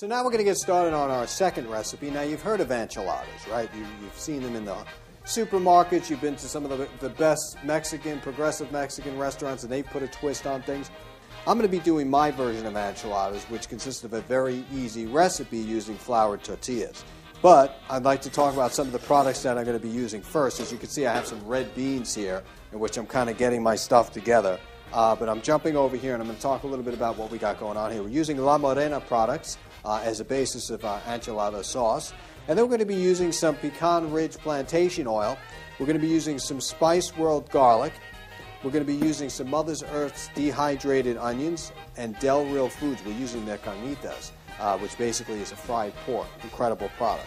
So now we're going to get started on our second recipe. Now you've heard of enchiladas, right? You've seen them in the supermarkets. You've been to some of the best progressive Mexican restaurants, and they've put a twist on things. I'm going to be doing my version of enchiladas, which consists of a very easy recipe using floured tortillas. But I'd like to talk about some of the products that I'm going to be using first. As you can see, I have some red beans here, in which I'm kind of getting my stuff together. But I'm jumping over here, and I'm going to talk a little bit about what we got going on here. We're using La Morena products as a basis of enchilada sauce. And then we're going to be using some Pecan Ridge plantation oil. We're going to be using some Spice World garlic. We're going to be using some Mother's Earth's dehydrated onions and Del Real Foods. We're using their carnitas, which basically is a fried pork. Incredible product.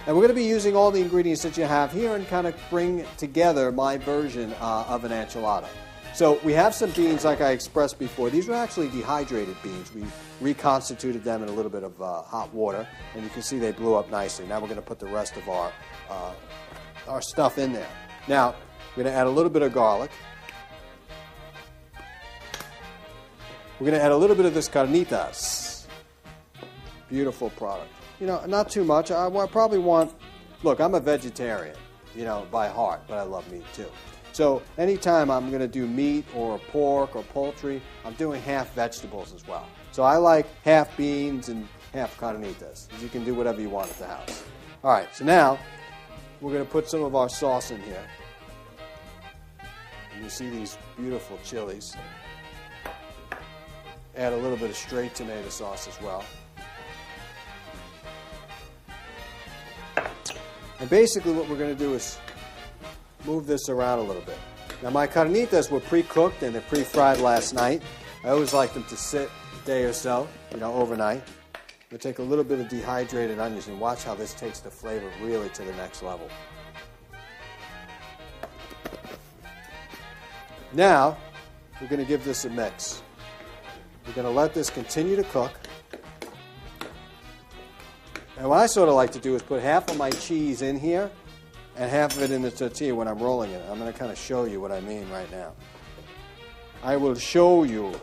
And we're going to be using all the ingredients that you have here and kind of bring together my version of an enchilada. So we have some beans, like I expressed before. These are actually dehydrated beans. We reconstituted them in a little bit of hot water, and you can see they blew up nicely. Now we're going to put the rest of our stuff in there. Now, we're going to add a little bit of garlic. We're going to add a little bit of this carnitas. Beautiful product. You know, not too much. I probably want... Look, I'm a vegetarian, you know, by heart, but I love meat too. So anytime I'm going to do meat or pork or poultry, I'm doing half vegetables as well. So I like half beans and half carnitas. You can do whatever you want at the house. All right, so now we're going to put some of our sauce in here. And you see these beautiful chilies. Add a little bit of straight tomato sauce as well. And basically what we're going to do is move this around a little bit. Now my carnitas were pre-cooked and they're pre-fried last night. I always like them to sit a day or so, you know, overnight. We'll take a little bit of dehydrated onions and watch how this takes the flavor really to the next level. Now, we're going to give this a mix. We're going to let this continue to cook. And what I sort of like to do is put half of my cheese in here and half of it in the tortilla when I'm rolling it. I'm going to kind of show you what I mean right now. I will show you.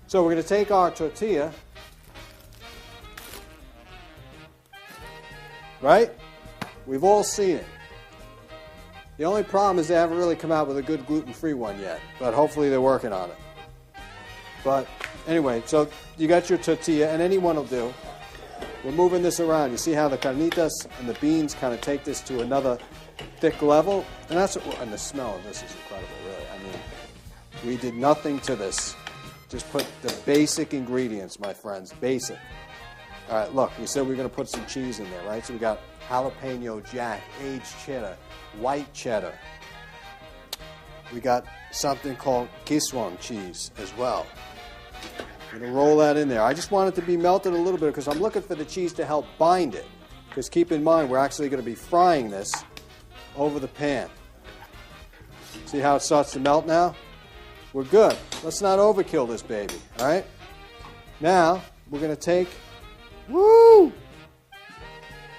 So we're going to take our tortilla, right? We've all seen it. The only problem is they haven't really come out with a good gluten-free one yet, but hopefully they're working on it. But anyway, so you got your tortilla, and any one will do. We're moving this around. You see how the carnitas and the beans kind of take this to another thick level? And that's what, and the smell of this is incredible, really. I mean, we did nothing to this. Just put the basic ingredients, my friends, basic. All right, look, we said we are going to put some cheese in there, right? So we got jalapeno jack, aged cheddar, white cheddar. We got something called Kiswan cheese as well. I'm going to roll that in there. I just want it to be melted a little bit because I'm looking for the cheese to help bind it. Because keep in mind, we're actually going to be frying this over the pan. See how it starts to melt now? We're good. Let's not overkill this baby, all right? Now, we're going to take, woo!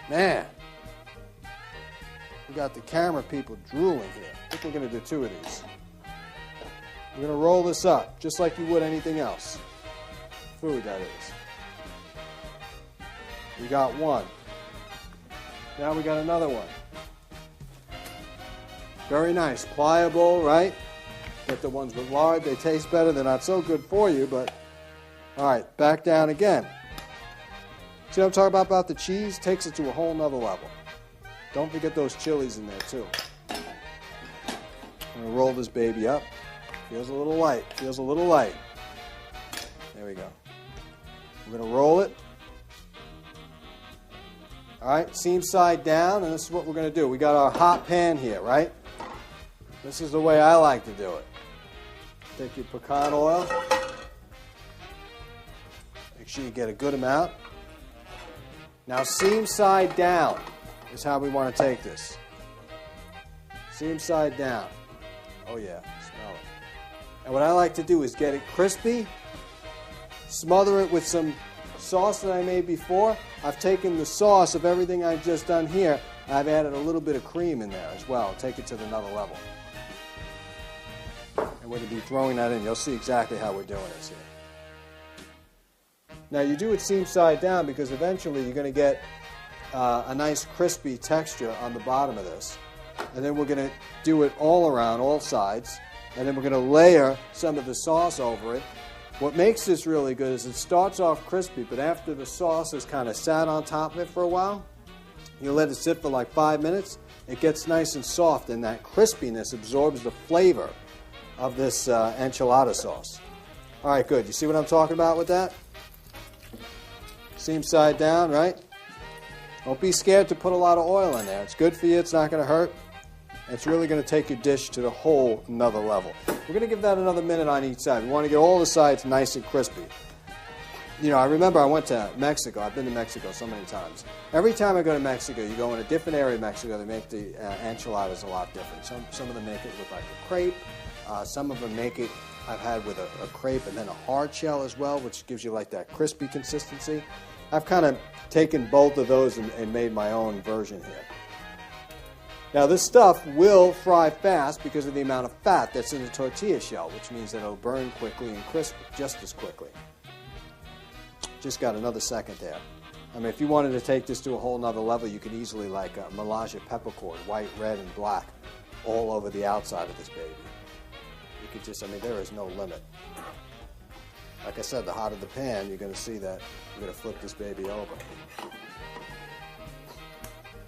Man, we got the camera people drooling here. I think we're going to do 2 of these. We're going to roll this up, just like you would anything else. Food, that is. We got one. Now we got another one. Very nice. Pliable, right? Get the ones with lard. They taste better. They're not so good for you, but... All right, back down again. See what I'm talking about the cheese? Takes it to a whole nother level. Don't forget those chilies in there, too. I'm going to roll this baby up. Feels a little light. Feels a little light. There we go. We're going to roll it. All right, seam side down, and this is what we're going to do. We got our hot pan here, right? This is the way I like to do it. Take your pecan oil. Make sure you get a good amount. Now, seam side down is how we want to take this. Seam side down. Oh, yeah, smell it. And what I like to do is get it crispy, smother it with some sauce that I made before. I've taken the sauce of everything I've just done here. I've added a little bit of cream in there as well. Take it to another level. And we're going to be throwing that in. You'll see exactly how we're doing this here. Now you do it seam side down because eventually you're going to get a nice crispy texture on the bottom of this. And then we're going to do it all around, all sides. And then we're going to layer some of the sauce over it. What makes this really good is it starts off crispy, but after the sauce has kind of sat on top of it for a while, you let it sit for like 5 minutes, it gets nice and soft, and that crispiness absorbs the flavor of this enchilada sauce. All right, good. You see what I'm talking about with that? Seam side down, right? Don't be scared to put a lot of oil in there. It's good for you. It's not going to hurt. It's really going to take your dish to the whole another level. We're going to give that another minute on each side. We want to get all the sides nice and crispy. You know, I remember I went to Mexico. I've been to Mexico so many times. Every time I go to Mexico, you go in a different area of Mexico, they make the enchiladas a lot different. Some of them make it look like a crepe. Some of them make it, I've had with a crepe and then a hard shell as well, which gives you like that crispy consistency. I've kind of taken both of those and made my own version here. Now this stuff will fry fast because of the amount of fat that's in the tortilla shell, which means that it'll burn quickly and crisp just as quickly. Just got another second there. I mean, if you wanted to take this to a whole nother level, you could easily like melange a peppercorn, white, red, and black, all over the outside of this baby. You could just, I mean, there is no limit. Like I said, the hotter the pan, you're going to see that you're going to flip this baby over.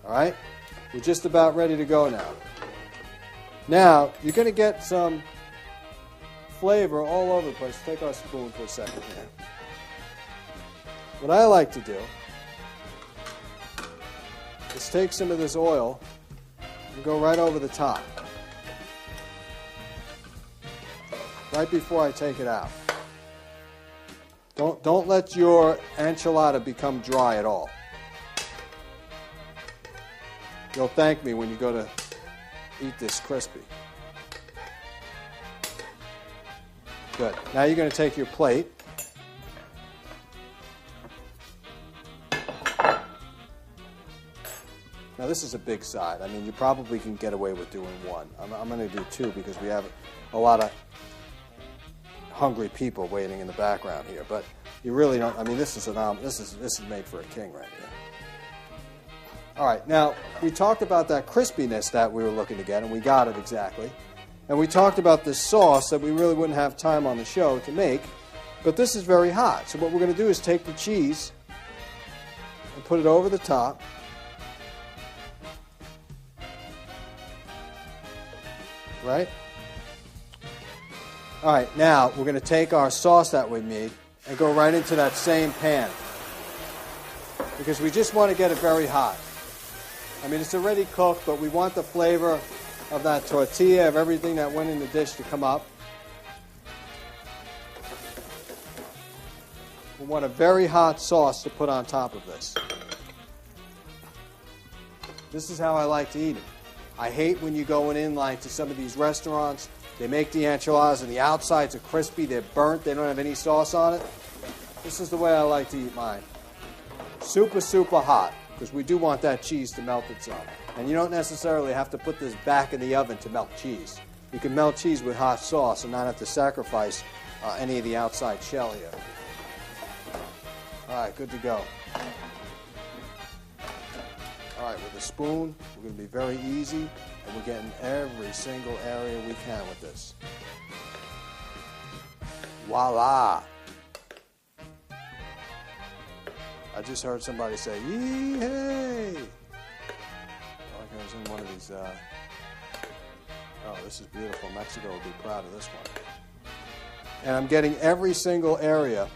All right? We're just about ready to go now. Now, you're going to get some flavor all over the place. Take our spoon for a second here. What I like to do is take some of this oil and go right over the top. Right before I take it out. Don't let your enchilada become dry at all. You'll thank me when you go to eat this crispy. Good. Now you're going to take your plate. Now this is a big side. I mean, you probably can get away with doing one. I'm going to do two because we have a lot of hungry people waiting in the background here. But you really don't. I mean, this is made for a king right here. All right. Now we talked about that crispiness that we were looking to get, and we got it exactly. And we talked about this sauce that we really wouldn't have time on the show to make, but this is very hot. So what we're going to do is take the cheese and put it over the top. Right? All right, now we're going to take our sauce that we made and go right into that same pan because we just want to get it very hot. I mean, it's already cooked, but we want the flavor of that tortilla, of everything that went in the dish to come up. We want a very hot sauce to put on top of this. This is how I like to eat it. I hate when you're going in like to some of these restaurants. They make the enchiladas and the outsides are crispy. They're burnt. They don't have any sauce on it. This is the way I like to eat mine. Super, super hot because we do want that cheese to melt itself. And you don't necessarily have to put this back in the oven to melt cheese. You can melt cheese with hot sauce and not have to sacrifice any of the outside shell here. All right, good to go. All right, with a spoon, we're going to be very easy, and we're getting every single area we can with this. Voila! I just heard somebody say, yee-hey! Like I was in one of these, oh, this is beautiful. Mexico will be proud of this one. And I'm getting every single area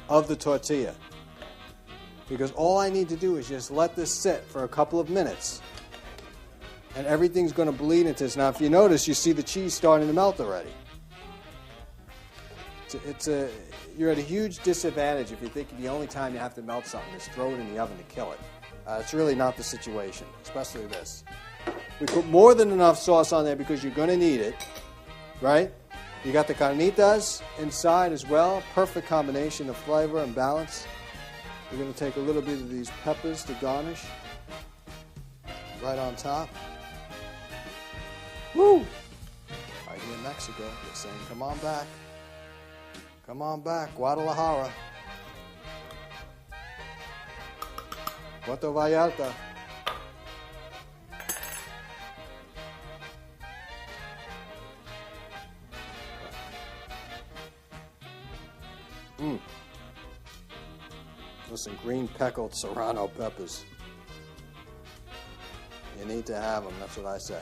of the tortilla. Because all I need to do is just let this sit for a couple of minutes. And everything's going to bleed into this. Now, if you notice, you see the cheese starting to melt already. You're at a huge disadvantage if you think the only time you have to melt something is throw it in the oven to kill it. It's really not the situation, especially this. We put more than enough sauce on there because you're going to need it, right? You got the carnitas inside as well. Perfect combination of flavor and balance. We're going to take a little bit of these peppers to garnish right on top. Woo! Right here in Mexico, they're saying, come on back. Come on back, Guadalajara. Puerto Vallarta. Listen, green pickled serrano peppers. You need to have them, that's what I say.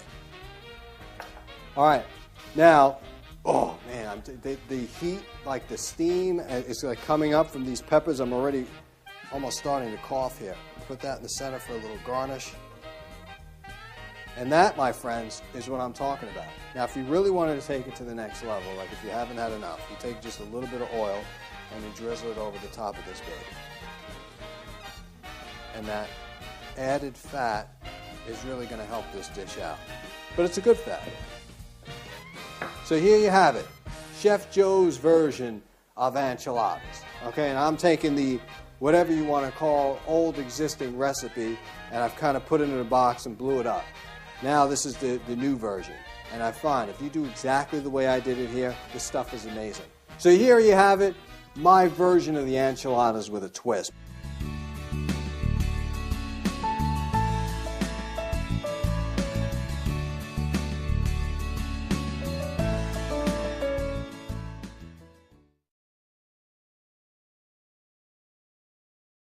All right, now, oh man, the heat, like the steam, is like coming up from these peppers. I'm already almost starting to cough here. Put that in the center for a little garnish. And that, my friends, is what I'm talking about. Now, if you really wanted to take it to the next level, like if you haven't had enough, you take just a little bit of oil and you drizzle it over the top of this baby. And that added fat is really going to help this dish out. But it's a good fat. So here you have it. Chef Joe's version of enchiladas. Okay, and I'm taking the, whatever you want to call, old existing recipe, and I've kind of put it in a box and blew it up. Now this is the new version. And I find if you do exactly the way I did it here, this stuff is amazing. So here you have it, my version of the enchiladas with a twist.